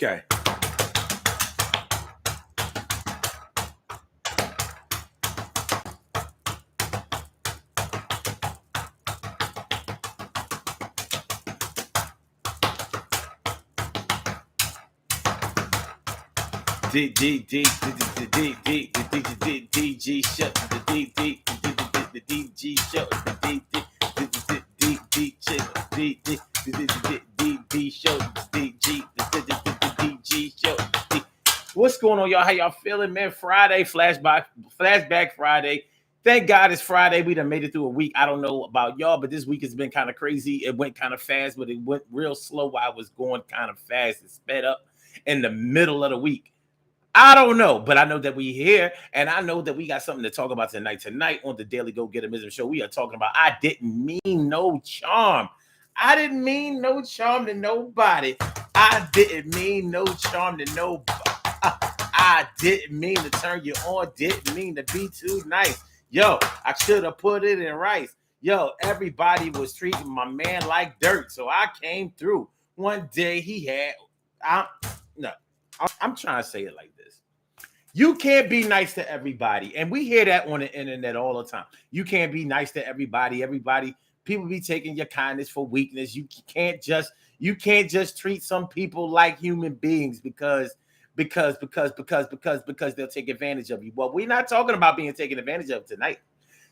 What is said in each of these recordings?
Okay. DG show the DG show the DG show DG show. What's going on, y'all? How y'all feeling, man? Friday, flashback Friday. Thank God it's Friday. We done made it through a week. I don't know about y'all, but this week has been kind of crazy. It went kind of fast, but it went real slow while I was going kind of fast. It sped up in the middle of the week. I don't know, but I know that we here, and I know that we got something to talk about tonight. Tonight on the Daily Go Get 'Em Show, we are talking about I didn't mean no charm. I didn't mean no charm to nobody. I didn't mean no charm to nobody. I didn't mean to turn you on. Didn't mean to be too nice. Yo, I should have put it in rice. Yo, everybody was treating my man like dirt, so I came through. One day he had, I'm trying to say it like this. You can't be nice to everybody. And we hear that on the internet all the time. You can't be nice to everybody. People be taking your kindness for weakness. You can't just treat some people like human beings because they'll take advantage of you. Well, we're not talking about being taken advantage of tonight.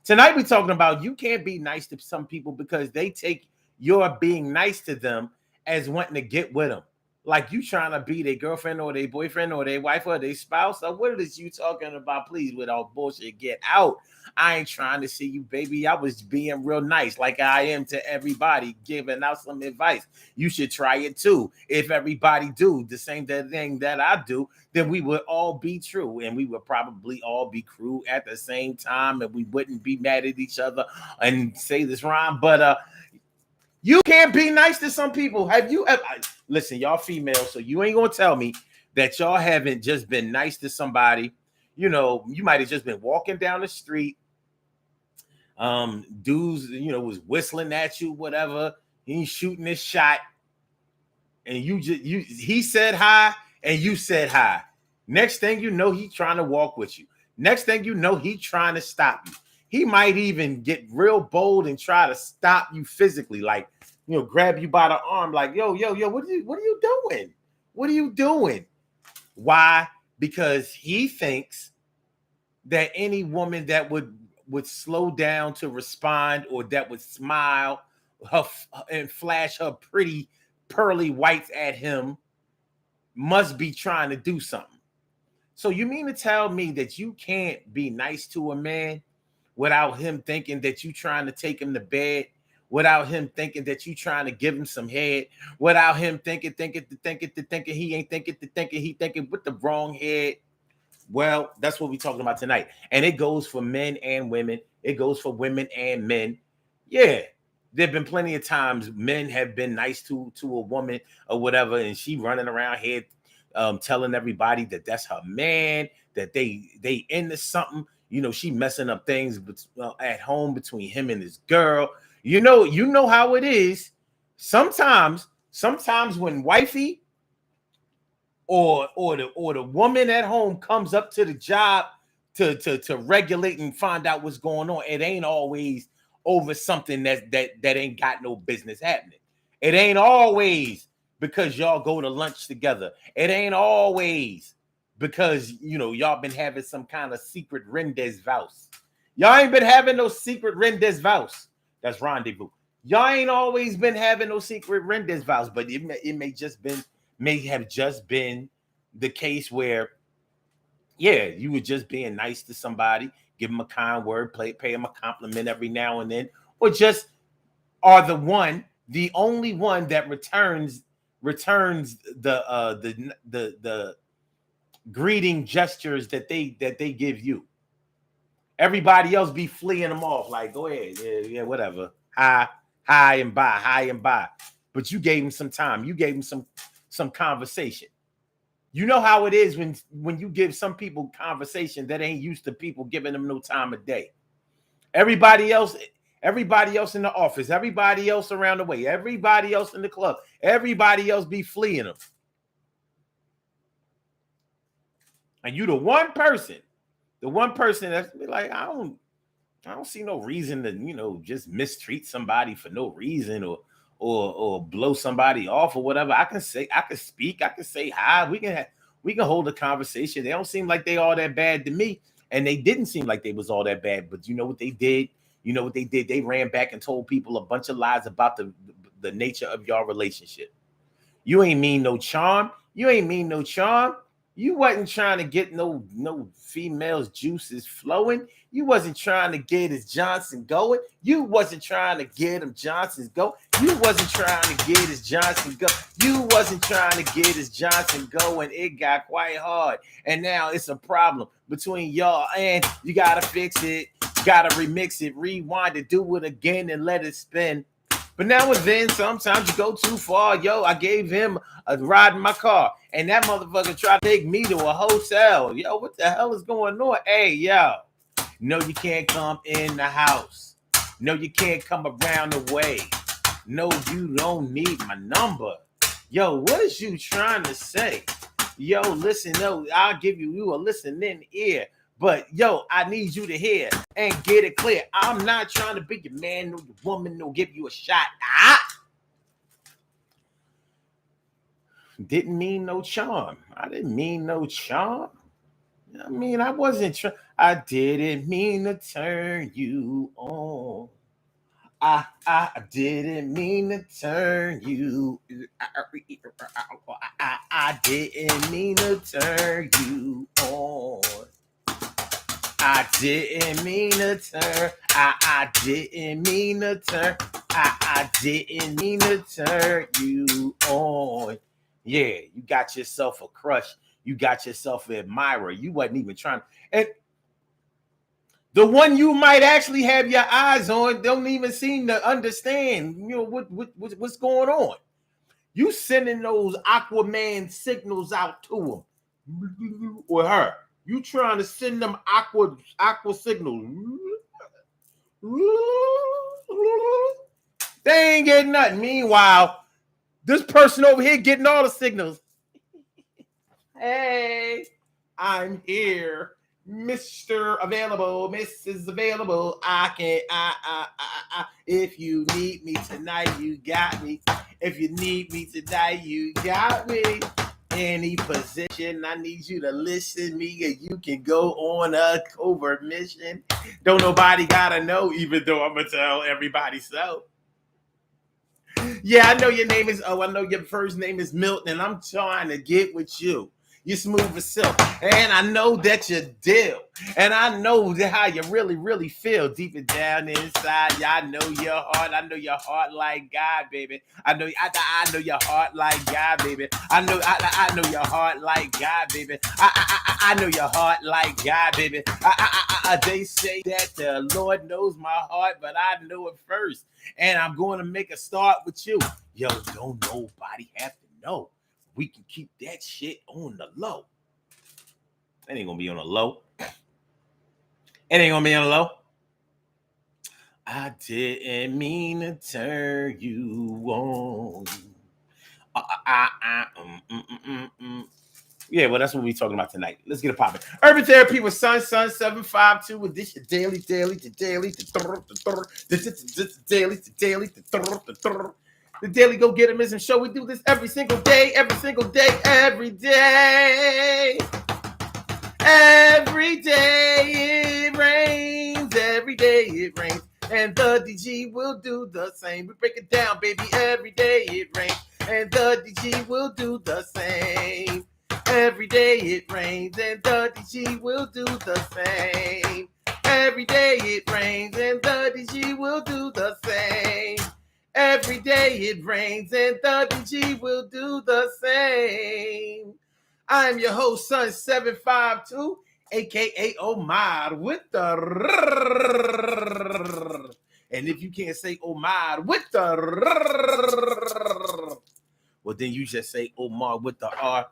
Tonight we're talking about you can't be nice to some people because they take your being nice to them as wanting to get with them. Like you trying to be their girlfriend or their boyfriend or their wife or their spouse. Or what is you talking about? Please, with all bullshit, get out. I ain't trying to see you, baby. I was being real nice like I am to everybody, giving out some advice. You should try it too. If everybody do the same thing that I do, then we would all be true. And we would probably all be crew at the same time. And we wouldn't be mad at each other and say this rhyme. But you can't be nice to some people. Have you ever? Listen, y'all female, so you ain't gonna tell me that y'all haven't just been nice to somebody. You know, you might have just been walking down the street. Dudes, was whistling at you, whatever. He's shooting his shot, and he said hi, and you said hi. Next thing you know, he trying to walk with you. Next thing you know, he trying to stop you. He might even get real bold and try to stop you physically, like, grab you by the arm, like, yo, what are you doing? What are you doing? Why? Because he thinks that any woman that would slow down to respond or that would smile and flash her pretty pearly whites at him must be trying to do something. So you mean to tell me that you can't be nice to a man without him thinking that you trying to take him to bed, without him thinking that you trying to give him some head, without him thinking he ain't thinking with the wrong head? Well, that's what we're talking about tonight. And it goes for men and women. It goes for women and men. Yeah, there have been plenty of times men have been nice to a woman or whatever, and she running around here telling everybody that that's her man, that they into something. She messing up things at home between him and his girl. You know how it is. Sometimes when wifey or the woman at home comes up to the job to regulate and find out what's going on, it ain't always over something that ain't got no business happening. It ain't always because y'all go to lunch together. It ain't always because y'all been having some kind of secret rendezvous. Y'all ain't been having no secret rendezvous. That's rendezvous. Y'all ain't always been having no secret rendezvous, but it may have just been the case where, yeah, you were just being nice to somebody, give them a kind word, pay them a compliment every now and then, or just are the only one that returns the greeting gestures that they give you. Everybody else be fleeing them off, like, go ahead, yeah, whatever. Hi and bye. But you gave him some time. You gave him some conversation. You know how it is when you give some people conversation that ain't used to people giving them no time of day. Everybody else in the office, everybody else around the way, everybody else in the club, everybody else be fleeing them. And you the one person that's be like, I don't see no reason to, just mistreat somebody for no reason or blow somebody off or whatever. I can speak, I can say hi. We can hold a conversation. They don't seem like they all that bad to me. And they didn't seem like they was all that bad. But you know what they did? You know what they did? They ran back and told people a bunch of lies about the nature of your relationship. You ain't mean no charm. You ain't mean no charm. You wasn't trying to get no female's juices flowing. You wasn't trying to get his Johnson going. You wasn't trying to get him Johnson's go. You wasn't trying to get his Johnson go. You wasn't trying to get his Johnson going. It got quite hard. And now it's a problem between y'all, and you gotta fix it. You gotta remix it, rewind it, do it again, and let it spin. But now and then, sometimes you go too far. Yo, I gave him a ride in my car, and that motherfucker tried to take me to a hotel. Yo, what the hell is going on? Hey, yo, no, you can't come in the house. No, you can't come around the way. No, you don't need my number. Yo, what is you trying to say? Yo, listen, no, I'll give you a listening ear. But, yo, I need you to hear and get it clear. I'm not trying to be your man, no your woman, no give you a shot. Didn't mean no charm. I didn't mean no charm. I mean, I wasn't trying. I didn't mean to turn you on. I didn't mean to turn you. I didn't mean to turn you on. I didn't mean to turn. I didn't mean to turn. I didn't mean to turn you on. Yeah, you got yourself a crush. You got yourself an admirer. You wasn't even trying. And the one you might actually have your eyes on don't even seem to understand, what's going on. You sending those Aquaman signals out to him or her. You trying to send them aqua signals. They ain't getting nothing. Meanwhile, this person over here getting all the signals. Hey, I'm here. Mr. Available, Mrs. Available. If you need me tonight, you got me. If you need me tonight, you got me. Any position, I need you to listen me, and you can go on a covert mission. Don't nobody gotta know, even though I'm gonna tell everybody so. Yeah, I know your name is, I know your first name is Milton, and I'm trying to get with you. You're smooth as silk. And I know that you deal. And I know how you really, really feel deep and down inside. Yeah, I know your heart. I know your heart like God, baby. I know your heart like God, baby. I know your heart like God, baby. I know your heart like God, baby. They say that the Lord knows my heart, but I know it first. And I'm going to make a start with you. Yo, don't nobody have to know. We can keep that shit on the low. It ain't gonna be on the low. It ain't gonna be on the low. I didn't mean to turn you on. Yeah, well, that's what we're talking about tonight. Let's get it popping. Urban Therapy with Sun 752 with this daily. The Daily Go Getimism Show. We do this every single day. Every day it rains. Every day it rains. And the DG will do the same. We break it down, baby. Every day it rains. And the DG will do the same. Every day it rains. And the DG will do the same. Every day it rains. And the DG will do the same. Every day it rains and the DG will do the same. I'm your host, Sun 752, aka Omar with the and if you can't say Omar with the well, then you just say Omar with the R.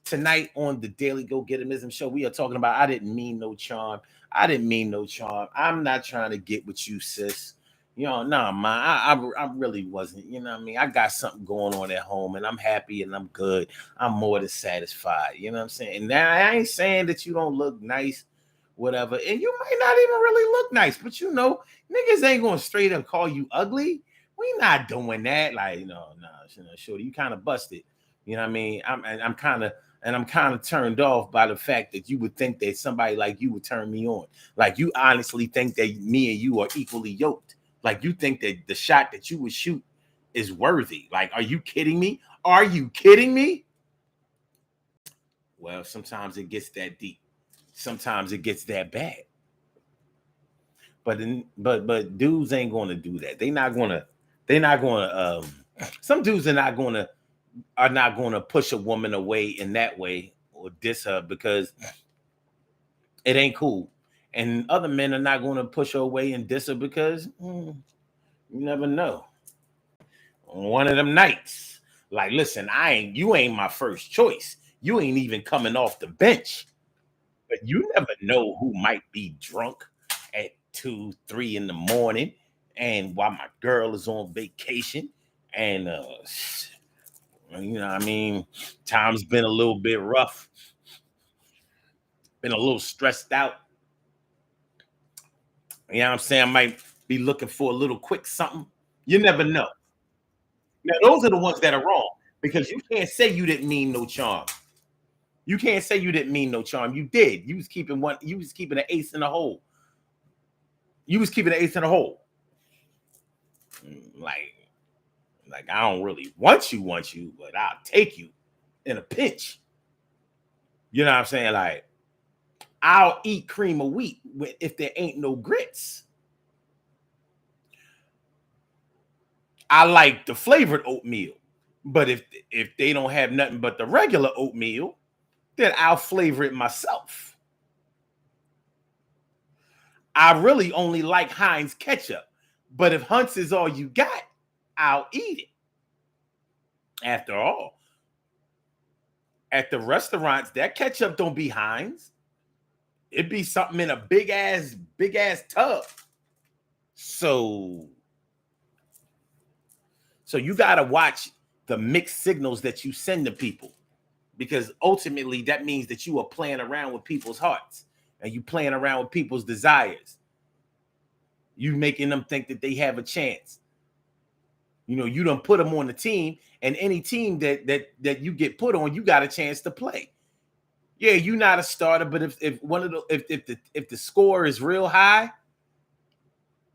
Tonight on the Daily Go Getimism Show, we are talking about I didn't mean no charm. I didn't mean no charm. I'm not trying to get with you, sis. You know, nah, man, I really wasn't. You know what I mean? I got something going on at home and I'm happy and I'm good. I'm more than satisfied. You know what I'm saying? And now I ain't saying that you don't look nice, whatever. And you might not even really look nice, but you know, niggas ain't going to straight up call you ugly. We not doing that. Like, shorty, you kind of busted. You know what I mean? I'm kind of turned off by the fact that you would think that somebody like you would turn me on. Like you honestly think that me and you are equally yoked. Like you think that the shot that you would shoot is worthy. Like, are you kidding me? Are you kidding me? Well, sometimes it gets that deep. Sometimes it gets that bad. But dudes ain't gonna do that. Some dudes are not gonna push a woman away in that way or diss her because it ain't cool. And other men are not gonna push her away and diss her because you never know. One of them nights. Like, listen, you ain't my first choice. You ain't even coming off the bench. But you never know who might be drunk at 2, 3 in the morning, and while my girl is on vacation, and you know, what I mean, time's been a little bit rough, been a little stressed out. You know what I'm saying? I might be looking for a little quick something. You never know. Now, those are the ones that are wrong because you can't say you didn't mean no charm. You can't say you didn't mean no charm. You did. You was keeping one. You was keeping an ace in the hole. You was keeping an ace in the hole. Like I don't really want you, but I'll take you in a pinch. You know what I'm saying? Like I'll eat cream of wheat if there ain't no grits. I like the flavored oatmeal, but if they don't have nothing but the regular oatmeal, then I'll flavor it myself. I really only like Heinz ketchup, but if Hunt's is all you got, I'll eat it. After all, at the restaurants, that ketchup don't be Heinz. It'd be something in a big ass tub. So you gotta watch the mixed signals that you send to people, because ultimately that means that you are playing around with people's hearts and you playing around with people's desires. You making them think that they have a chance. You know, you don't put them on the team, and any team that you get put on, you got a chance to play. Yeah, you're not a starter, but if the score is real high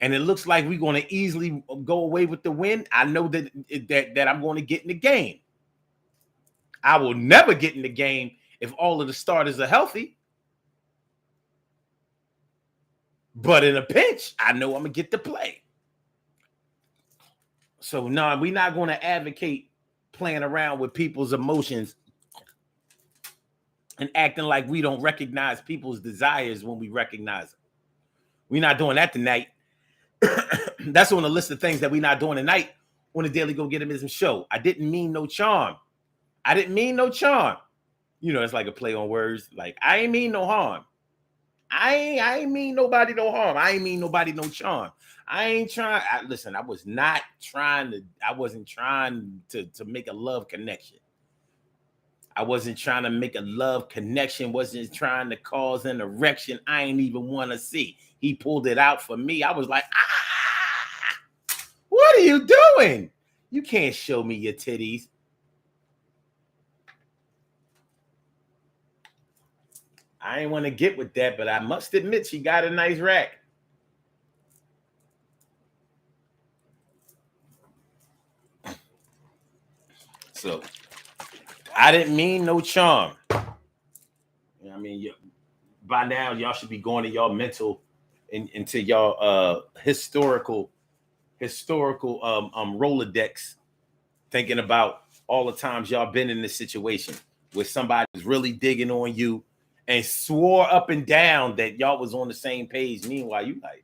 and it looks like we're going to easily go away with the win, I know that I'm going to get in the game. I will never get in the game if all of the starters are healthy. But in a pinch, I know I'm going to get to play. So, no, we're not going to advocate playing around with people's emotions and acting like we don't recognize people's desires when we recognize them. We're not doing that tonight. That's on the list of things that we're not doing tonight on the Daily Go Getimism show. I didn't mean no charm. I didn't mean no charm. You know, it's like a play on words. Like, I ain't mean no harm. I ain't mean nobody no harm. I ain't mean nobody no charm. I ain't trying. Listen, I wasn't trying to make a love connection. I wasn't trying to make a love connection. Wasn't trying to cause an erection I ain't even want to see. He pulled it out for me. I was like, what are you doing? You can't show me your titties. I ain't want to get with that, but I must admit she got a nice rack. So I didn't mean no charm. You know what I mean? By now, y'all should be going to y'all mental into y'all historical Rolodex, thinking about all the times y'all been in this situation where somebody was really digging on you and swore up and down that y'all was on the same page. Meanwhile, you like,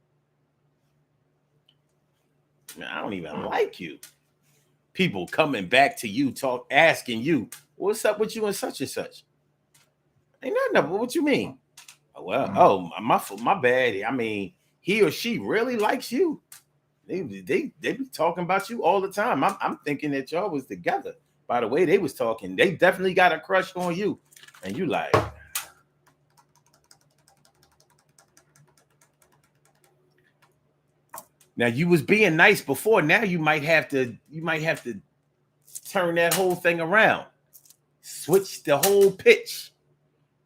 man, I don't even like you. People coming back to you, asking you, what's up with you and such? Ain't nothing. What you mean? Well, my bad. I mean, he or she really likes you. They be talking about you all the time. I'm thinking that y'all was together. By the way, they was talking. They definitely got a crush on you, and you like. Now you was being nice before. Now you might have to turn that whole thing around, switch the whole pitch.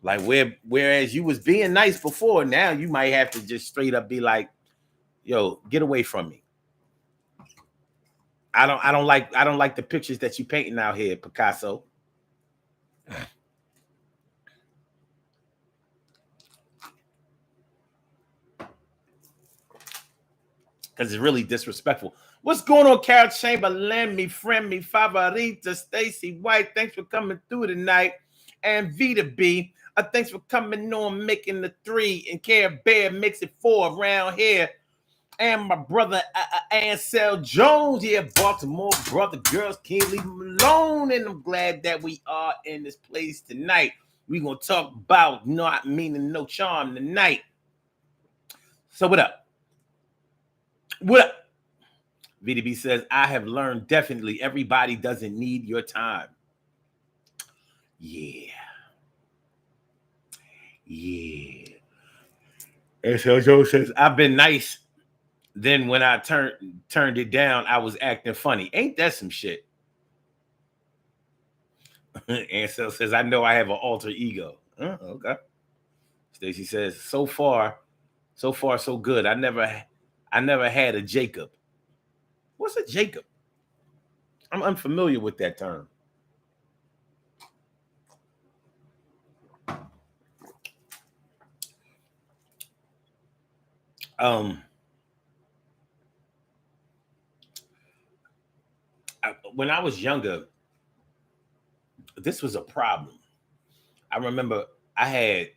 Like whereas you was being nice before, now you might have to just straight up be like, "Yo, get away from me." I don't like the pictures that you painting out here, Picasso. Because it's really disrespectful. What's going on, Carol Chamberlain, me friend, me favorita, Stacy White? Thanks for coming through tonight. And Vita B, thanks for coming on, making the 3. And Care Bear makes it 4 around here. And my brother Ansel Jones here, Baltimore brother. Girls can't leave him alone. And I'm glad that we are in this place tonight. We're going to talk about not meaning no charm tonight. So what up? What up? VDB says, I have learned definitely everybody doesn't need your time. Yeah. And so Joe says, I've been nice. Then when I turned it down, I was acting funny. Ain't that some shit? Ansel says, I know I have an alter ego. Okay. Stacy says, so far, so good. I never had a Jacob. What's a Jacob? I'm unfamiliar with that term. When I was younger, this was a problem. I remember I had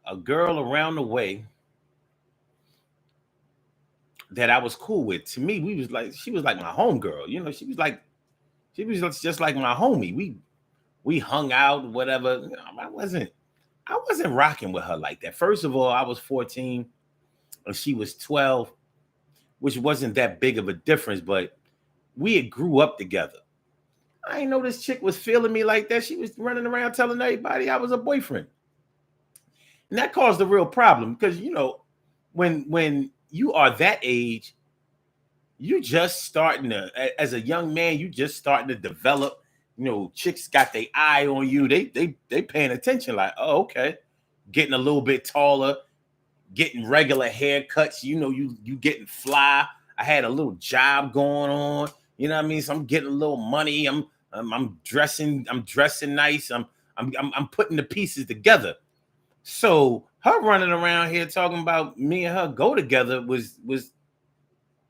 a girl around the way that I was cool with. To me, she was like my homegirl. You know, she was just like my homie. We hung out, whatever. You know, I wasn't rocking with her like that. First of all, I was 14 and she was 12, which wasn't that big of a difference, but we had grew up together. I didn't know this chick was feeling me like that. She was running around telling everybody I was a boyfriend. And that caused a real problem because, you know, when you are that age, you just starting to, as a young man, you just starting to develop. You know, chicks got their eye on you. They paying attention. Like, oh, okay, getting a little bit taller, getting regular haircuts. You know, you getting fly. I had a little job going on. You know what I mean? So I'm getting a little money. I'm dressing nice. I'm putting the pieces together. So her running around here talking about me and her go together was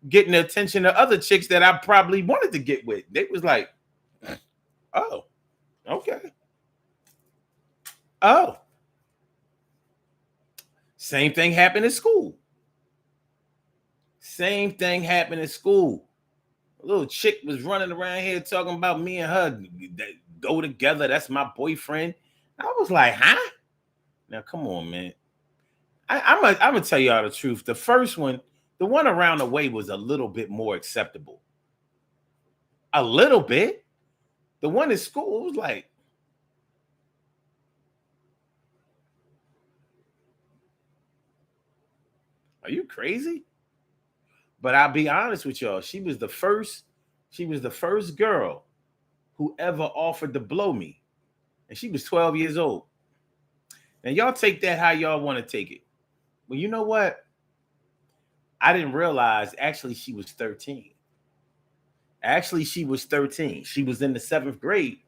getting the attention of other chicks that I probably wanted to get with. They was like, oh, okay. Oh. Same thing happened in school. A little chick was running around here talking about me and her go together. That's my boyfriend. I was like, huh? Now, come on, man. I'm gonna tell y'all the truth. The first one, the one around the way, was a little bit more acceptable. A little bit. The one in school was like, are you crazy? But I'll be honest with y'all. She was the first girl who ever offered to blow me. And she was 12 years old. Now, y'all take that how y'all want to take it. Well, you know what? I didn't realize actually she was 13. She was 13. She was in the 7th grade,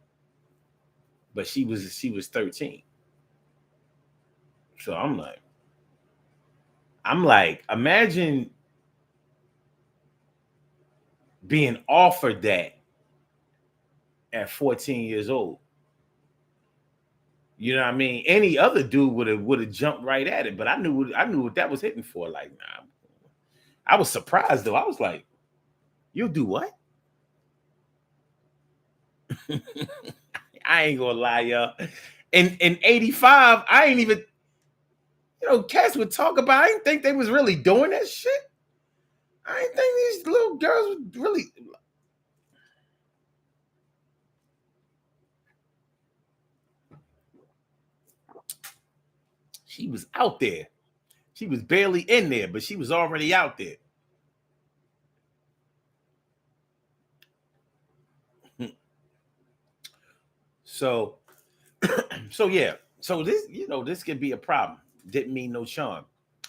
but she was 13. So I'm like, imagine being offered that at 14 years old. You know what I mean? Any other dude would have jumped right at it, but I knew what that was hitting for. Like, nah. I was surprised though. I was like, you'll do what? I ain't gonna lie, y'all. In 85, I ain't even, you know, cats would talk about, I didn't think they was really doing that shit. I didn't think these little girls would really. She was out there. She was barely in there, but she was already out there. So, so yeah. So this, this could be a problem. Didn't mean no charm.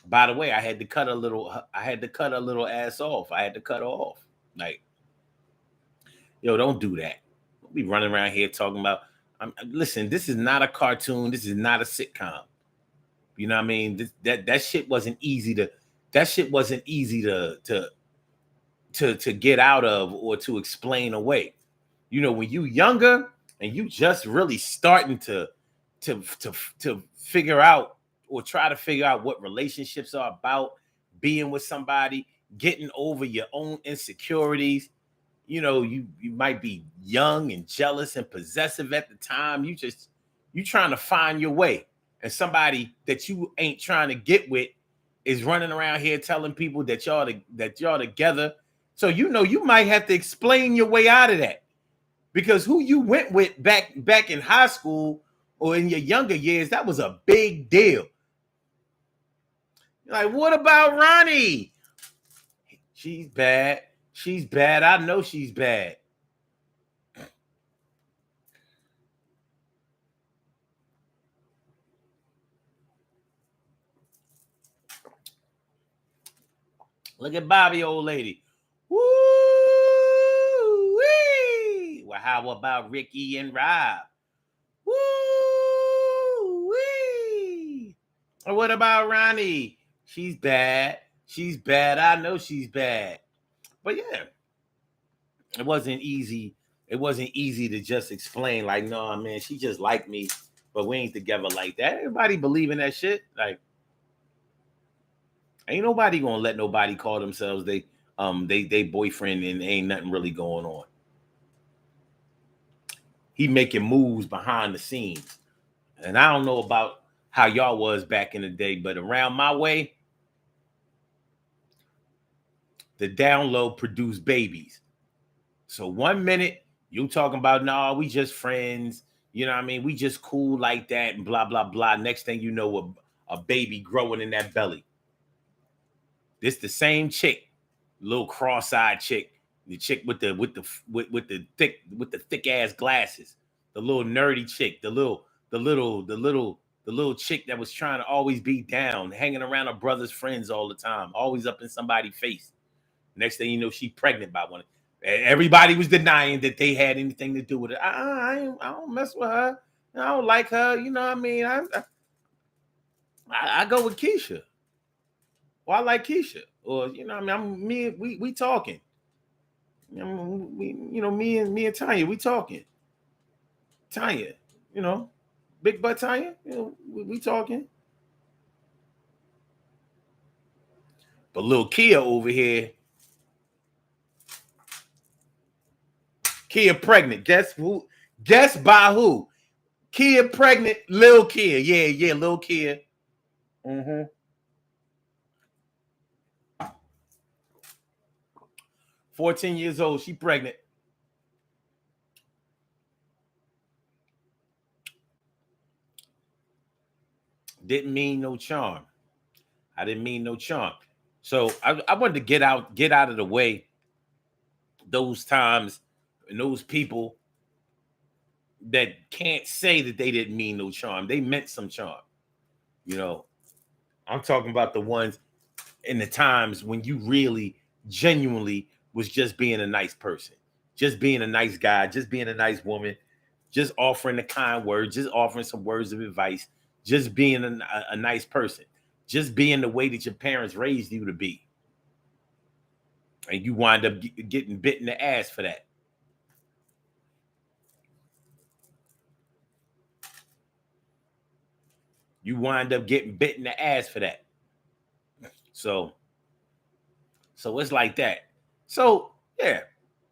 By the way, I had to cut a little. I had to cut a little ass off. I had to cut her off. Like, yo, don't do that. Don't be running around here talking about. Listen, this is not a cartoon. This is not a sitcom. You know what I mean? That shit wasn't easy to. That shit wasn't easy to get out of or to explain away. When you younger and you just really starting to figure out or try to figure out what relationships are about, being with somebody, getting over your own insecurities. You might be young and jealous and possessive at the time. You trying to find your way, and somebody that you ain't trying to get with is running around here telling people that y'all together. So you might have to explain your way out of that, because who you went with back in high school or in your younger years, that was a big deal. Like, what about Ronnie? She's bad. She's bad. I know she's bad. Look at Bobby, old lady. Woo-wee. Well, how about Ricky and Rob? Woo-wee. Or what about Ronnie? She's bad. She's bad. I know she's bad. But yeah, it wasn't easy. It wasn't easy to just explain, like, no, man, she just like me, but we ain't together like that. Everybody believe in that shit. Like, ain't nobody gonna let nobody call themselves they boyfriend and ain't nothing really going on. He making moves behind the scenes. And I don't know about how y'all was back in the day, but around my way, the download produced babies. So 1 minute you talking about, no, we just friends, you know what I mean? We just cool like that and blah blah blah. Next thing you know, a baby growing in that belly. This the same chick, little cross-eyed chick, the chick with the thick ass glasses, the little nerdy chick, the little chick that was trying to always be down, hanging around her brother's friends all the time, always up in somebody's face. Next thing you know, she pregnant by one. Everybody was denying that they had anything to do with it. I don't mess with her. I don't like her. You know what I mean? I go with Keisha. Well, I like Keisha. Or I mean, we talking. Me and Tanya, we talking. Tanya, big butt Tanya, we talking. But little Kia over here, Kia pregnant. Guess who? Guess by who? Kia pregnant, little Kia. Yeah, little Kia. Mm-hmm. 14 years old, she pregnant. Didn't mean no charm. I didn't mean no charm. So I wanted to get out of the way those times and those people that can't say that they didn't mean no charm. They meant some charm. You know, I'm talking about the ones in the times when you really genuinely was just being a nice person, just being a nice guy, just being a nice woman, just offering a kind word, just offering some words of advice, just being a nice person, just being the way that your parents raised you to be. And you wind up getting bit in the ass for that. You wind up getting bit in the ass for that. So, it's like that. So, yeah,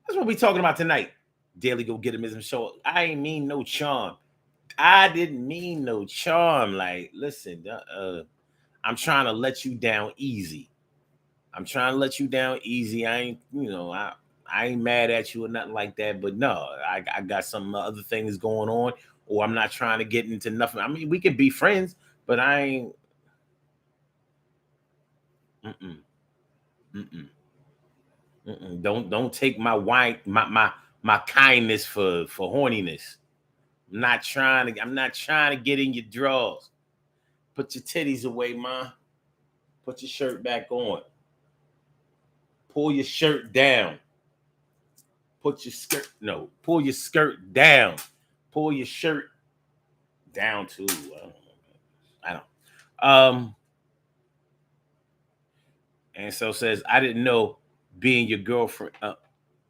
that's what we talking about tonight. Daily Go Get Him show. I ain't mean no charm. I didn't mean no charm. Like, listen, I'm trying to let you down easy. I'm trying to let you down easy. I ain't, I ain't mad at you or nothing like that. But no, I got some other things going on, or I'm not trying to get into nothing. I mean, we can be friends, but I ain't. Mm-mm, mm-mm, mm-mm. Don't take my wine, my kindness for horniness. I'm not trying to get in your drawers. Put your titties away, ma. Put your shirt back on. Pull your shirt down. Pull your skirt down. Pull your shirt down too. I don't. And so says, I didn't know being your girlfriend.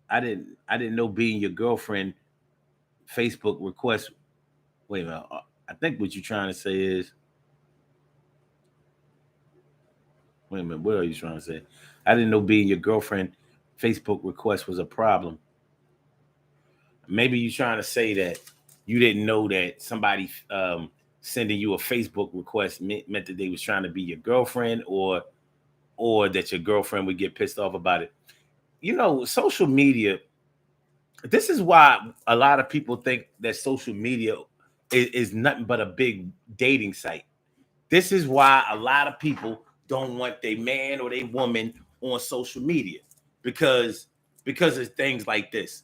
I didn't know being your girlfriend. Facebook request. Wait a minute. I think what you're trying to say is. Wait a minute. What are you trying to say? I didn't know being your girlfriend. Facebook request was a problem. Maybe you're trying to say that you didn't know that somebody sending you a Facebook request meant that they was trying to be your girlfriend, or that your girlfriend would get pissed off about it. Social media. This is why a lot of people think that social media is nothing but a big dating site. This is why a lot of people don't want their man or their woman on social media because of things like this.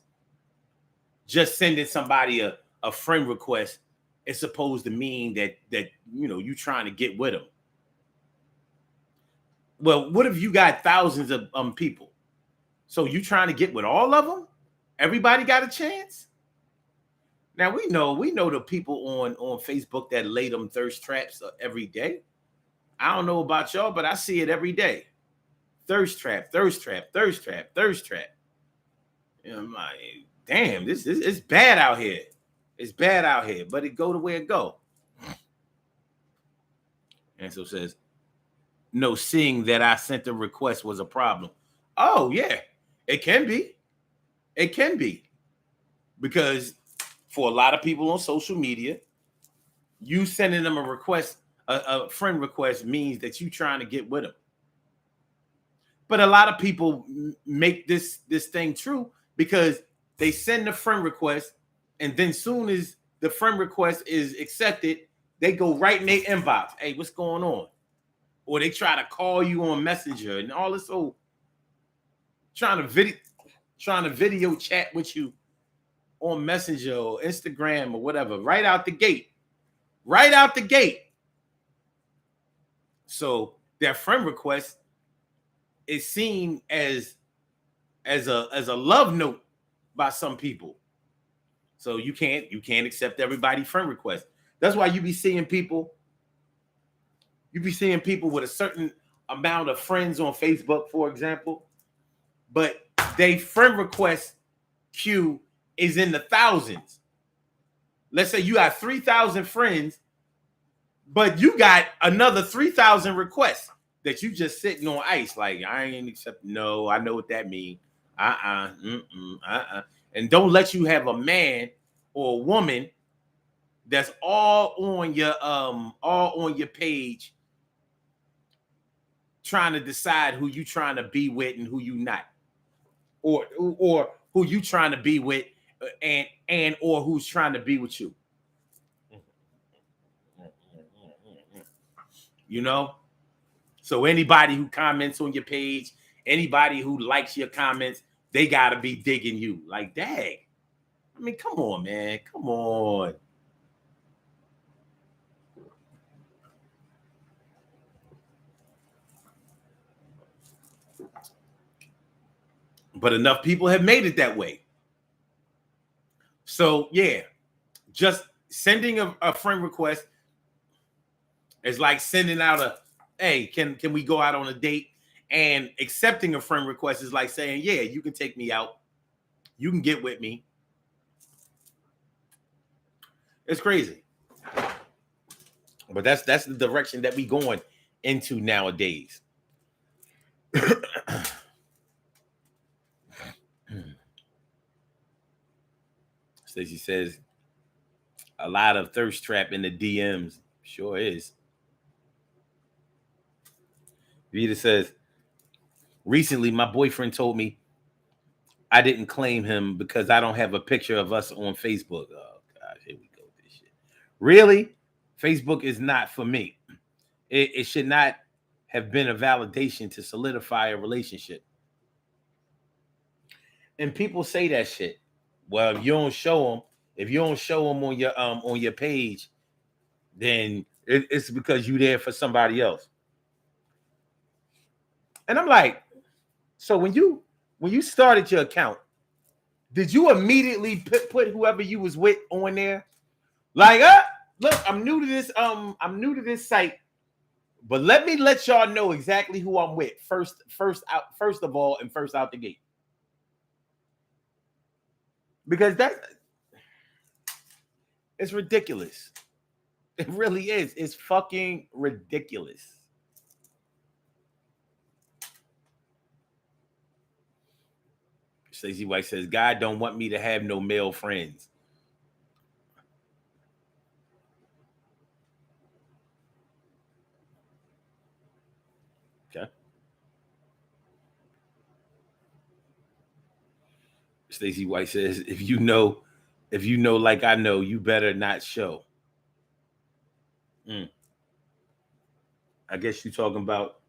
Just sending somebody a friend request is supposed to mean that you trying to get with them. Well, what if you got thousands of people? So you trying to get with all of them? Everybody got a chance? Now we know the people on Facebook that lay them thirst traps every day. I don't know about y'all, but I see it every day. Thirst trap, thirst trap, thirst trap, thirst trap. I'm like, damn, this is bad out here. It's bad out here, but it go the way it go. And so says, no, seeing that I sent the request was a problem. Oh yeah, it can be. It can be. Because for a lot of people on social media, you sending them a request, a friend request, means that you trying to get with them. But a lot of people make this thing true because they send a friend request, and then soon as the friend request is accepted, they go right in their inbox. Hey, what's going on? Or they try to call you on Messenger and all this old trying to video chat with you on Messenger or Instagram or whatever, right out the gate. Right out the gate. So that friend request is seen as a love note by some people. So you can't accept everybody's friend request. That's why you be seeing people with a certain amount of friends on Facebook, for example, but they friend request queue is in the thousands. Let's say you have 3,000 friends, but you got another 3,000 requests that you just sitting on ice. Like, I ain't accept. No, I know what that means. And don't let you have a man or a woman that's all on your page trying to decide who you trying to be with and who you not, or who you trying to be with and or who's trying to be with you. So anybody who comments on your page, anybody who likes your comments, they gotta be digging you. Like, dang. I mean, come on, man. Come on. But enough people have made it that way. So yeah, just sending a friend request is like sending out a, hey, can we go out on a date? And accepting a friend request is like saying, yeah, you can take me out. You can get with me. It's crazy. But that's the direction that we going into nowadays. Stacey says, a lot of thirst trap in the DMs. Sure is. Vita says, Recently, my boyfriend told me I didn't claim him because I don't have a picture of us on Facebook. Oh God, here we go with this shit. Really? Facebook is not for me. It should not have been a validation to solidify a relationship. And people say that shit. Well, if you don't show them on your page, then it's because you there for somebody else. And I'm like, so when you started your account, did you immediately put whoever you was with on there? Like, look, I'm new to this site, but let me let y'all know exactly who I'm with first of all, and first out the gate. Because it's ridiculous. It really is. It's fucking ridiculous. Stacey White says, God don't want me to have no male friends. Okay. Stacey White says, if you know like I know, you better not show. I guess you're talking about,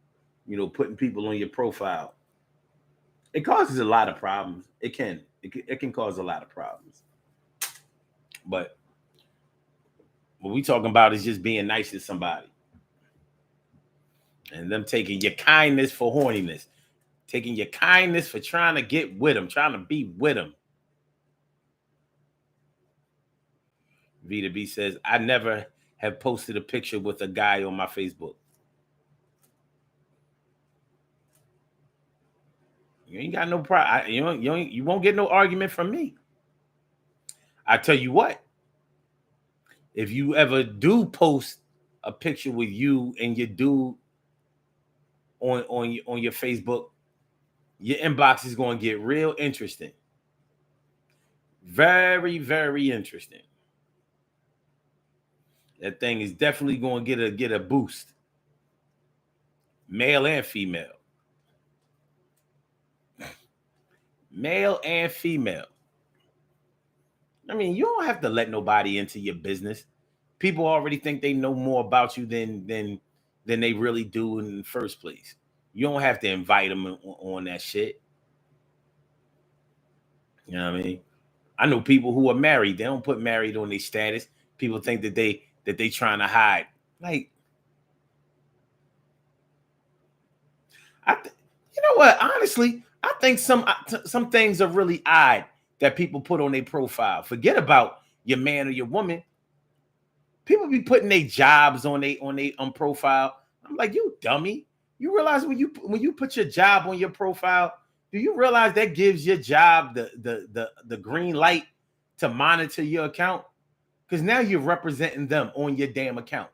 putting people on your profile. It causes a lot of problems. It can cause a lot of problems. But what we talking about is just being nice to somebody. And them taking your kindness for horniness. Taking your kindness for trying to get with them, trying to be with them. Vita B says, I never have posted a picture with a guy on my Facebook. You ain't got no problem. You won't get no argument from me. I tell you what, if you ever do post a picture with you and your dude on your Facebook, your inbox is going to get real interesting. Very, very interesting. That thing is definitely going to get a boost. Male and female. Male and female. I mean, you don't have to let nobody into your business. People already think they know more about you than they really do in the first place. You don't have to invite them on that shit. You know what I mean? I know people who are married. They don't put married on their status. People think that they trying to hide. Like, you know what? Honestly, I think some things are really odd that people put on their profile. Forget about your man or your woman. People be putting their jobs on their profile. I'm like, you dummy. You realize when you put your job on your profile, do you realize that gives your job the green light to monitor your account? Because now you're representing them on your damn account.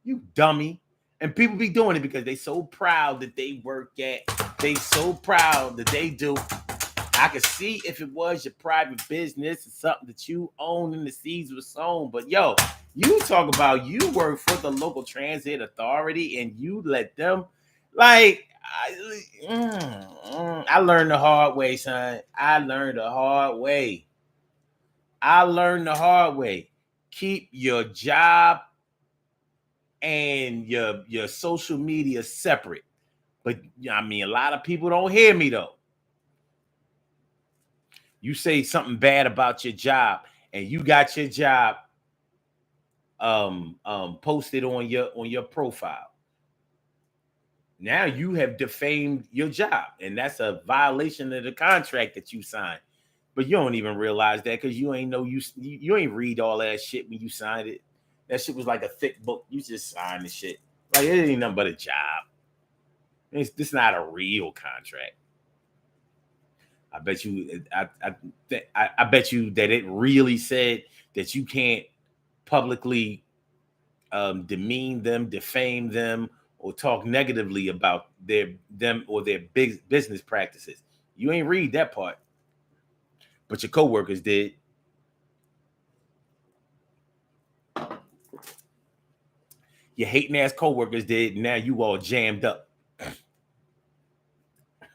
You dummy. And people be doing it because they so proud that they work at. They so proud that they do. I could see if it was your private business or something that you own and the seeds were sown. But yo, you talk about you work for the local transit authority and you let them, like, I learned the hard way, son. I learned the hard way. Keep your job and your social media separate. But I mean, a lot of people don't hear me though. You say something bad about your job and you got your job posted on your profile. Now you have defamed your job, and that's a violation of the contract that you signed. But you don't even realize that because you ain't know you ain't read all that shit when you signed it. That shit was like a thick book. You just signed the shit. Like it ain't nothing but a job. This not a real contract. I bet you. I bet you that it really said that you can't publicly demean them, defame them, or talk negatively about them or their big business practices. You ain't read that part, but your coworkers did. Your hating ass coworkers did. Now you all jammed up.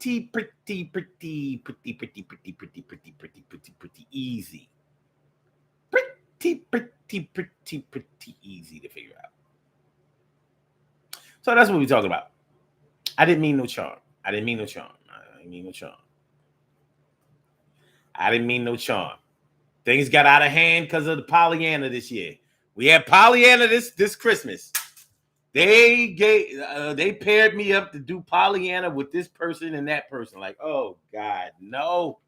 pretty easy. Pretty easy to figure out. So that's what we're talking about. I didn't mean no charm. I didn't mean no charm. Things got out of hand because of the Pollyanna this year. We had Pollyanna this Christmas. They paired me up to do Pollyanna with this person and that person. Like, oh God, no,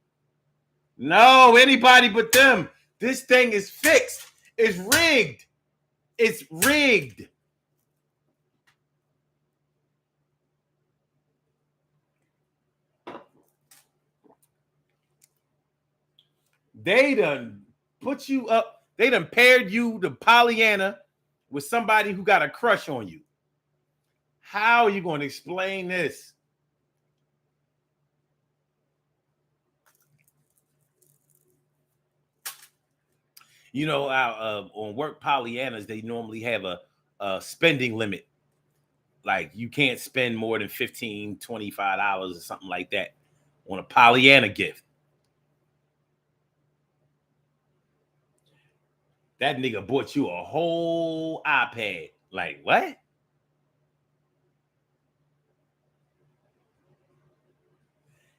anybody but them. This thing is fixed. It's rigged. It's rigged. They done put you up. They done paired you to Pollyanna with somebody who got a crush on you. How are you going to explain this? You know, on work Pollyannas, they normally have a spending limit. Like you can't spend more than $15, $25 or something like that on a Pollyanna gift. That nigga bought you a whole iPad. Like, what?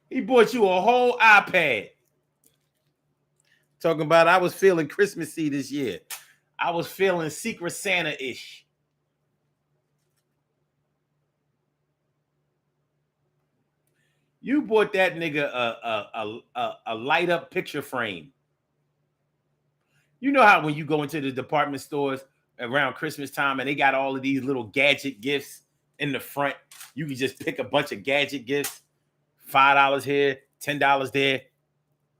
He bought you a whole iPad. Talking about I was feeling Christmassy this year. I was feeling Secret Santa-ish. You bought that nigga a light up picture frame. You know how when you go into the department stores around Christmas time and they got all of these little gadget gifts in the front, you can just pick a bunch of gadget gifts, $5 here, $10 there,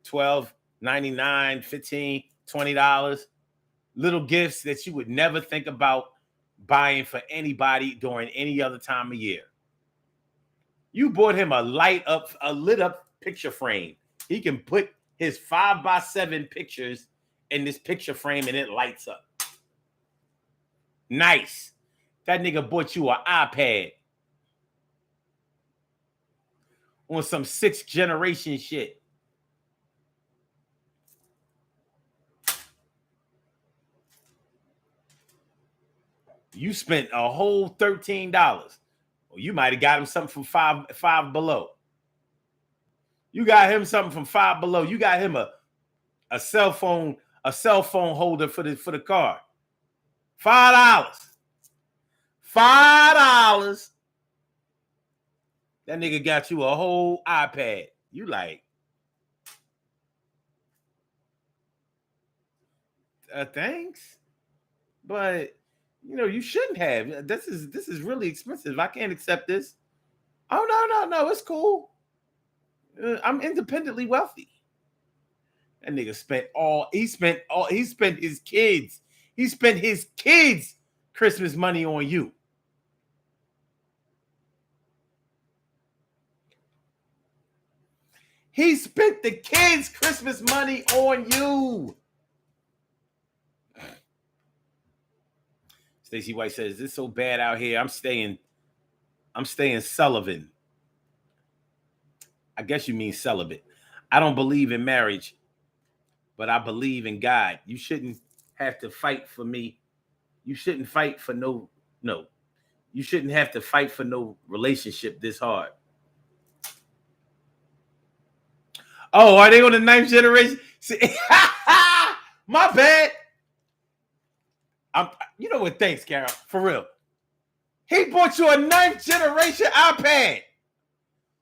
$12.99, $15, $20, little gifts that you would never think about buying for anybody during any other time of year. You bought him a lit up picture frame. He can put his 5x7 pictures in this picture frame and it lights up. Nice. That nigga bought you an iPad on some 6th generation shit. You spent a whole $13. Well, you might have got him something from five below. You got him something from Five Below. You got him a cell phone holder for the car. $5. $5. That nigga got you a whole iPad. You like, thanks, but you know you shouldn't have. This is really expensive. I can't accept this. Oh no, it's cool. I'm independently wealthy. That nigga spent his kids' Christmas money on you. He spent the kids' Christmas money on you. Stacey White says, "It's so bad out here. I'm staying Sullivan." I guess you mean celibate. I don't believe in marriage, but I believe in God. You shouldn't have to fight for me. You shouldn't fight for no. You shouldn't have to fight for no relationship this hard. Oh, are they on the 9th generation? See, my bad. You know what? Thanks, Carol. For real. He bought you a 9th generation iPad.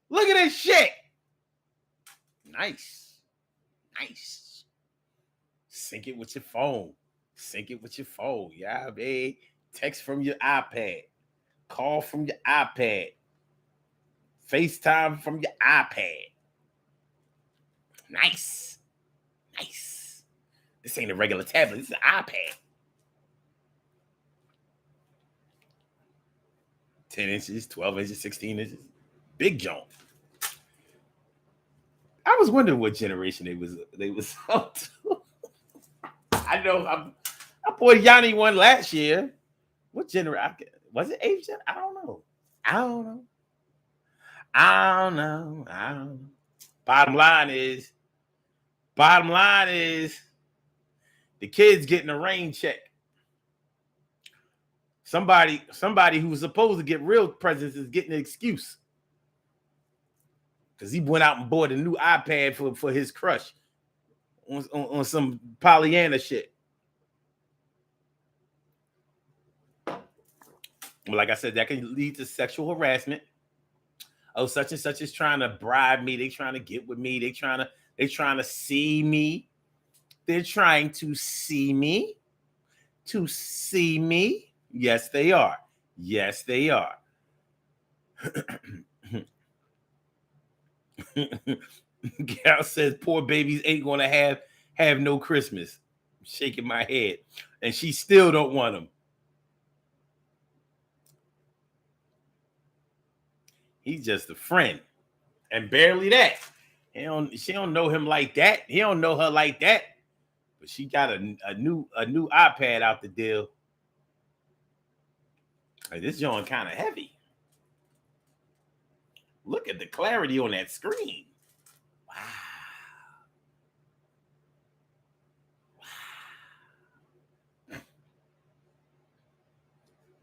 Look at this shit. Nice. Sync it with your phone. Yeah, babe. Text from your iPad. Call from your iPad. FaceTime from your iPad. Nice. This ain't a regular tablet. This is an iPad. 10 inches, 12 inches, 16 inches. Big jump. I was wondering what generation they was up to. I know I bought Yanni one last year. What generation? Was it 8th gen? I don't know. I don't know. I don't know. Bottom line is the kid's getting a rain check. Somebody who's supposed to get real presents is getting an excuse. Because he went out and bought a new iPad for his crush on some Pollyanna shit. But like I said, that can lead to sexual harassment. Oh, such and such is trying to bribe me. They trying to get with me. They trying to see me. They're trying to see me. To see me. Yes, they are. Yes, they are. Gal says poor babies ain't gonna have no Christmas. I'm shaking my head, and she still don't want them. He's just a friend, and barely that. She don't know him like that. He don't know her like that. But she got a new iPad out the deal. Like, this joint kind of heavy. Look at the clarity on that screen. Wow.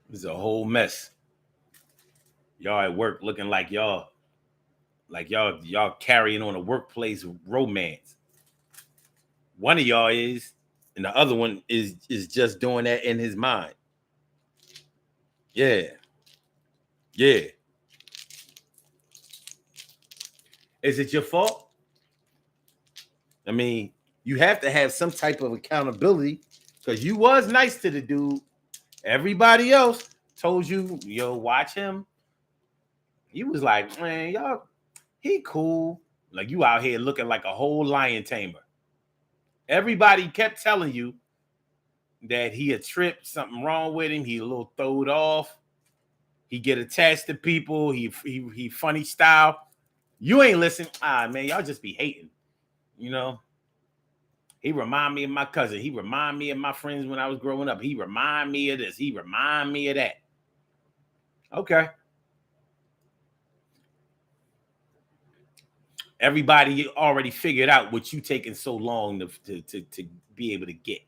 It's a whole mess. Y'all at work looking like y'all carrying on a workplace romance. One of y'all is, and the other one is just doing that in his mind. Yeah. Yeah. Is it your fault? I mean, you have to have some type of accountability because you was nice to the dude. Everybody else told you, yo, watch him. He was like, man, y'all, he cool. Like, you out here looking like a whole lion tamer. Everybody kept telling you that he had tripped, something wrong with him. He a little throwed off. He get attached to people. He funny style. You ain't listen. Man, y'all just be hating. You know, he remind me of my cousin. He remind me of my friends when I was growing up. He remind me of this. He remind me of that. Okay. Everybody already figured out what you taking so long to be able to get.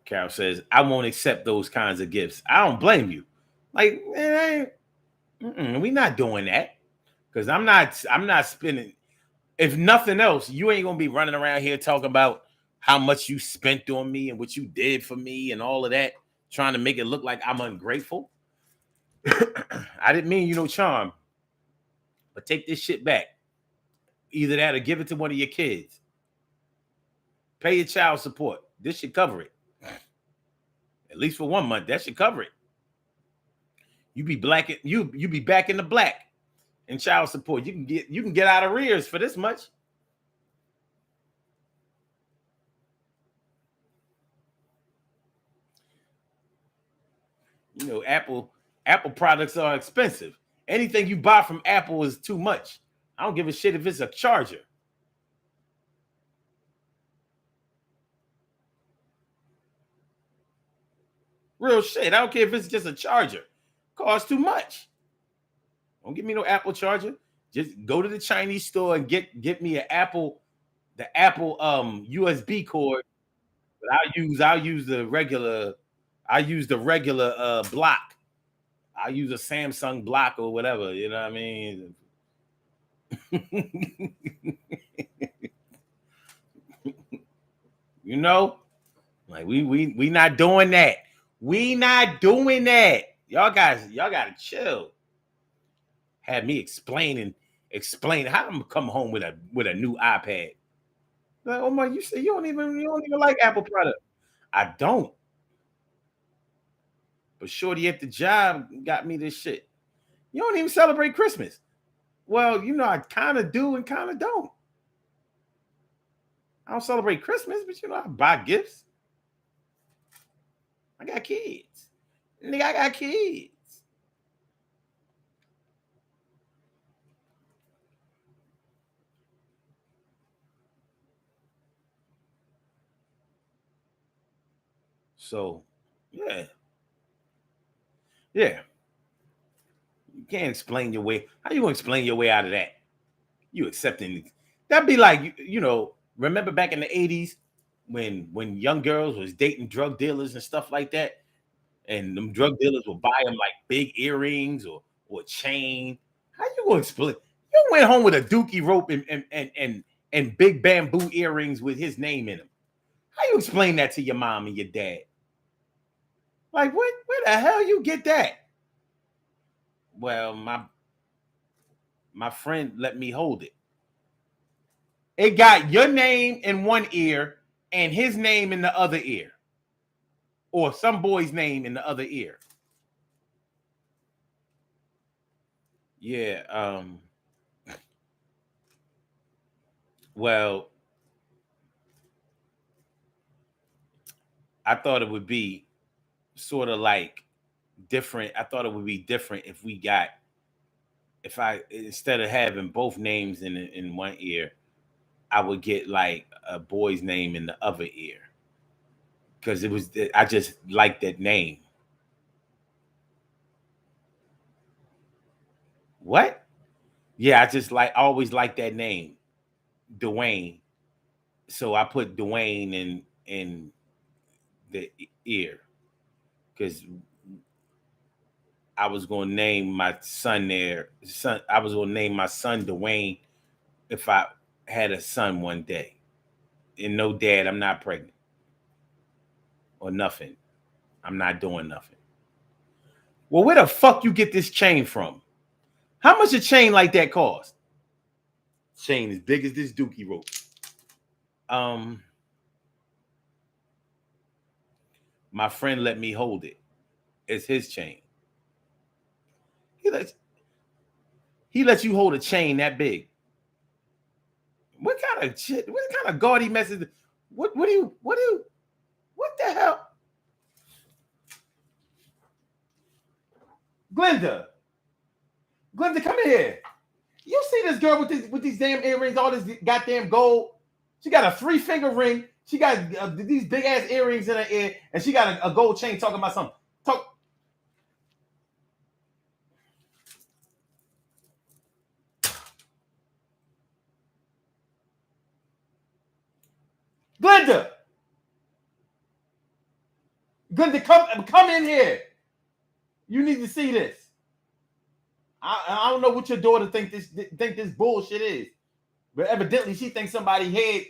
Carol says, I won't accept those kinds of gifts. I don't blame you. Like, man, we not doing that. Because I'm not spending. If nothing else, you ain't gonna be running around here talking about how much you spent on me and what you did for me and all of that, trying to make it look like I'm ungrateful. I didn't mean you no charm, but take this shit back. Either that or give it to one of your kids. Pay your child support. This should cover it. At least for 1 month, that should cover it. You be you be back in the black in child support. You can get out of arrears for this much. You know, Apple products are expensive. Anything you buy from Apple is too much. I don't give a shit if it's a charger. Real shit. I don't care if it's just a charger. Costs too much. Don't give me no Apple charger. Just go to the Chinese store and get me the Apple USB cord. But I'll use the regular block. I'll use a Samsung block or whatever. You know what I mean? You know? Like we not doing that. We not doing that. Y'all gotta chill. Had me explain how I'm gonna come home with a new iPad. Like, oh my, you say you don't even like Apple product. I don't. But Shorty at the job got me this shit. You don't even celebrate Christmas. Well, you know, I kind of do and kind of don't. I don't celebrate Christmas, but you know, I buy gifts. I got kids. Nigga, I got kids. So, yeah. Yeah. You can't explain your way. How you gonna explain your way out of that? You accepting that'd be like, remember back in the 80s when young girls was dating drug dealers and stuff like that, and them drug dealers would buy them like big earrings or a chain. How you gonna explain? You went home with a dookie rope and big bamboo earrings with his name in them. How you explain that to your mom and your dad? Like, what? Where the hell you get that? Well, my friend let me hold it. It got your name in one ear and his name in the other ear, or some boy's name in the other ear. Yeah. Well, I thought it would be sort of like different. I thought it would be different if I, instead of having both names in one ear, I would get like a boy's name in the other ear, because I just like that name. What? Yeah, I always like that name, Dwayne. So I put Dwayne in the ear, because I was gonna name my son there. I was gonna name my son Dwayne if I had a son one day. And no, dad, I'm not pregnant or nothing. I'm not doing nothing. Well, where the fuck you get this chain from? How much a chain like that cost? Chain as big as this dookie rope. My friend let me hold it. It's his chain. He lets you hold a chain that big. What kind of shit? What kind of gaudy message? What the hell? Glenda, come in here. You see this girl with these damn earrings, all this goddamn gold. She got a 3-finger ring. She got these big ass earrings in her ear, and she got a gold chain. Talking about something. Glenda, come in here. You need to see this. I don't know what your daughter think this bullshit is, but evidently she thinks somebody head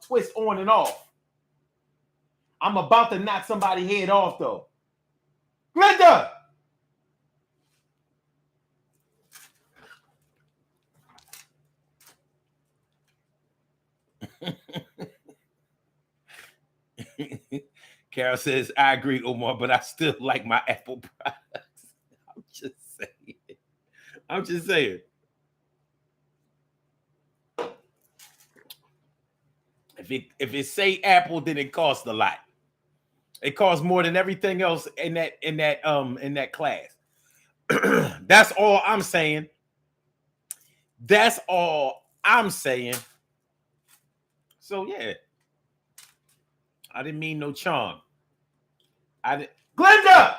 twist on and off. I'm about to knock somebody head off though. Glenda! Carol says, I agree, Omar, but I still like my Apple products. I'm just saying. If it say Apple, then it costs a lot. It costs more than everything else in that class. That's all I'm saying. That's all I'm saying. So yeah, I didn't mean no charm. Glenda!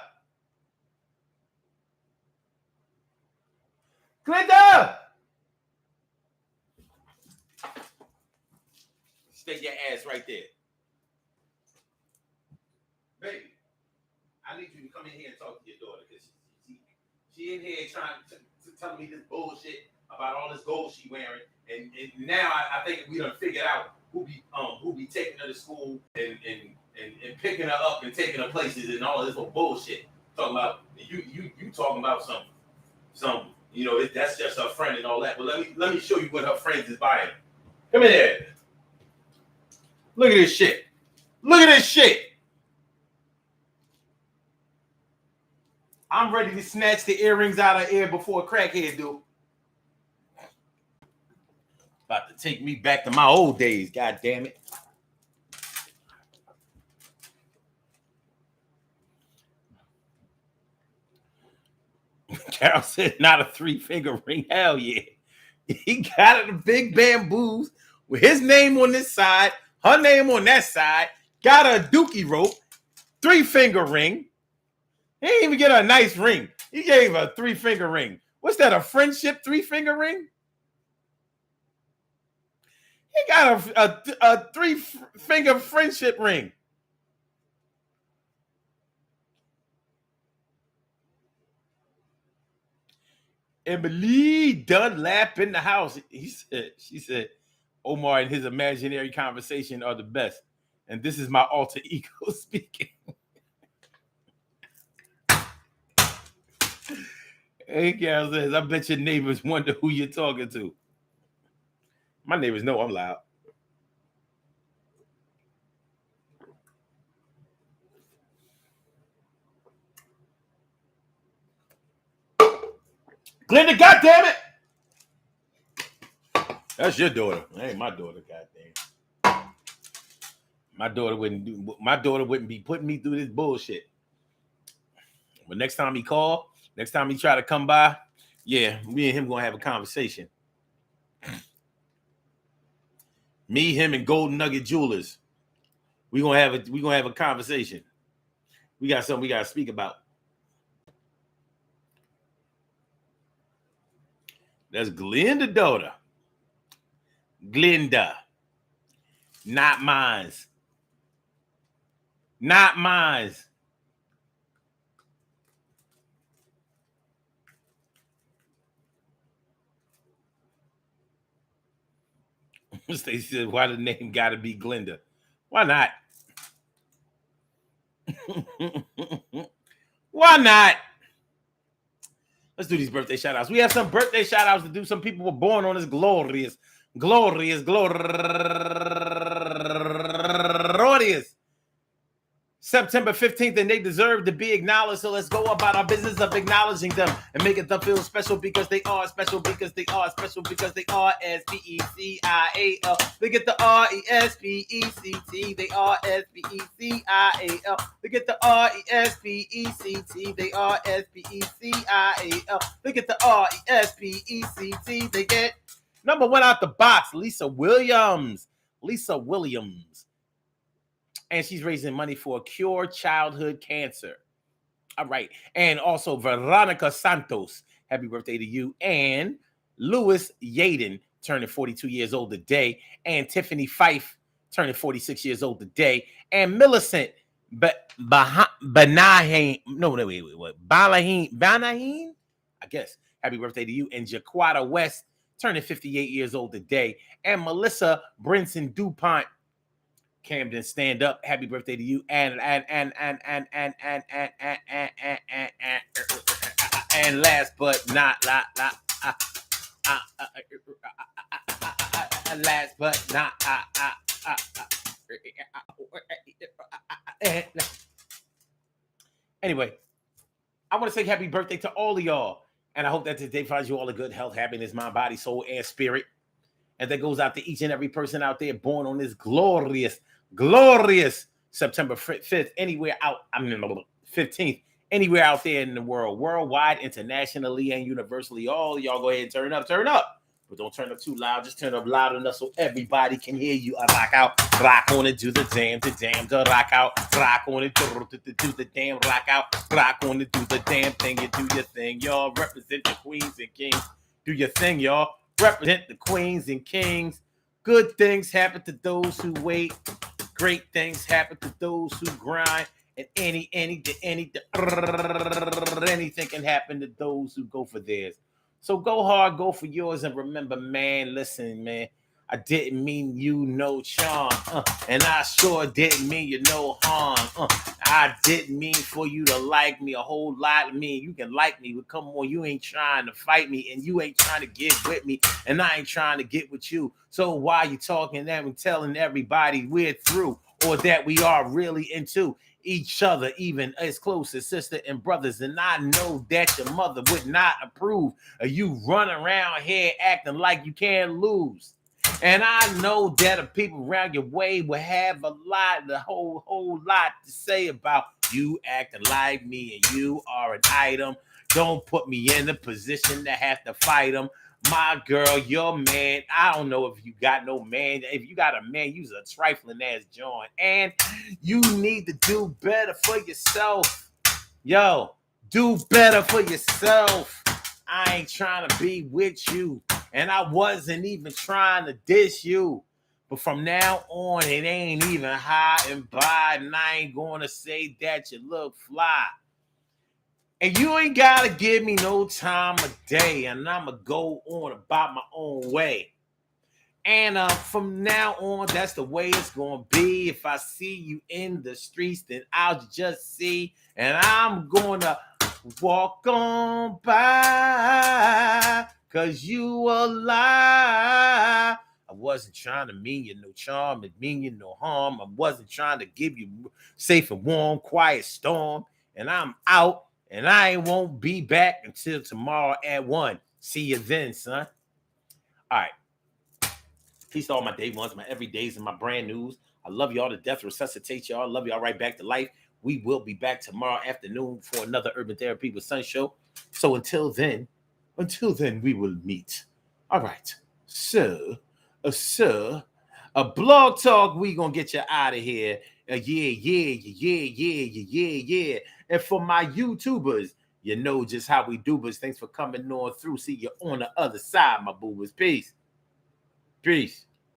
Stay your ass right there. Baby, I need you to come in here and talk to your daughter, because she in here trying to tell me this bullshit about all this gold she wearing, and now I think we done figured out who be taking her to school and picking her up and taking her places and all this little bullshit. Talking about you talking about some that's just her friend and all that. But let me show you what her friends is buying. Come in here. Look at this shit. Look at this shit. I'm ready to snatch the earrings out of her ear before a crackhead do. About to take me back to my old days, god damn it. Carol said, not a 3-finger ring. Hell yeah. He got it, the big bamboos with his name on this side, her name on that side, got a dookie rope, 3-finger ring. He didn't even get a nice ring. He gave a 3-finger ring. What's that, a friendship 3-finger ring? He got a 3-finger friendship ring. Emily Dunlap in the house. She said, Omar and his imaginary conversation are the best. And this is my alter ego speaking. Hey, Carol says, I bet your neighbors wonder who you're talking to. My neighbors know I'm loud. Glenda, goddamn it! That's your daughter. That ain't my daughter, goddamn. My daughter wouldn't be putting me through this bullshit. But next time he call, next time he try to come by, yeah, me and him gonna have a conversation. Me, him, and Golden Nugget Jewelers. We gonna have a conversation. We got something we gotta speak about. That's Glenda daughter. Glenda. Not mine's. Not mine's. Stacey said, why the name gotta be Glenda? Why not? Why not? Let's do these birthday shout outs. We have some birthday shout outs to do. Some people were born on this glorious September 15th, and they deserve to be acknowledged. So let's go about our business of acknowledging them and making them feel special because they are special, because they are special, because they are S-P-E-C-I-A-L. They get the R-E-S-P-E-C-T. They are S-P-E-C-I-A-l. They get the R-E-S-P-E-C-T. They are S-P-E-C-I-A-l. They get the R-E-S-P-E-C-T. They get number one out the box, Lisa Williams. Lisa Williams. And she's raising money for Cure Childhood Cancer. All right. And also Veronica Santos. Happy birthday to you. And Louis Yaden turning 42 years old today. And Tiffany Fife turning 46 years old today. And Millicent Banahin. What? Banahin? I guess. Happy birthday to you. And Jaquata West turning 58 years old today. And Melissa Brinson DuPont. Camden, stand up. Happy birthday to you. And last but not anyway, I want to say happy birthday to all of y'all. And I hope that today finds you all a good health, happiness, mind, body, soul, and spirit. And that goes out to each and every person out there born on this glorious September 5th, 15th, anywhere out there in the world, worldwide, internationally, and universally. All y'all go ahead and turn up. But don't turn up too loud. Just turn up loud enough so everybody can hear you. Rock out, rock on it, do the damn, to rock out, rock on it, do the damn, rock out, rock on it, do the damn thing, you do your thing, y'all. Represent the queens and kings. Do your thing, y'all. Represent the queens and kings. Good things happen to those who wait. Great things happen to those who grind. And anything can happen to those who go for theirs. So go hard, go for yours, and remember, man, listen, man, I didn't mean you no charm, and I sure didn't mean you no harm. I didn't mean for you to like me a whole lot. I mean, you can like me, but come on, you ain't trying to fight me, and you ain't trying to get with me, and I ain't trying to get with you. So why you talking that and telling everybody we're through, or that we are really into each other, even as close as sister and brothers? And I know that your mother would not approve of you running around here acting like you can't lose. And I know that the people around your way will have a whole lot to say about you acting like me, and you are an item. Don't put me in the position to have to fight them. My girl, your man, I don't know if you got no man. If you got a man, you's a trifling ass joint. And you need to do better for yourself. Yo, Do better for yourself. I ain't trying to be with you. And I wasn't even trying to diss you. But from now on, it ain't even high and by. And I ain't going to say that you look fly. And you ain't got to give me no time of day. And I'm going to go on about my own way. And from now on, that's the way it's going to be. If I see you in the streets, then I'll just see. And I'm going to walk on by. Because you a lie. I wasn't trying to mean you no charm and mean you no harm. I wasn't trying to give you safe and warm, quiet storm. And I'm out. And I won't be back until tomorrow at 1. See you then, son. All right. Peace to all my day ones, my everydays, and my brand news. I love y'all to death. Resuscitate y'all. I love y'all right back to life. We will be back tomorrow afternoon for another Urban Therapy with Sun show. So until then, we will meet. All right. So, a blog talk. We gonna get you out of here. Yeah. And for my YouTubers, you know just how we do. But thanks for coming on through. See you on the other side, my boobers. Peace.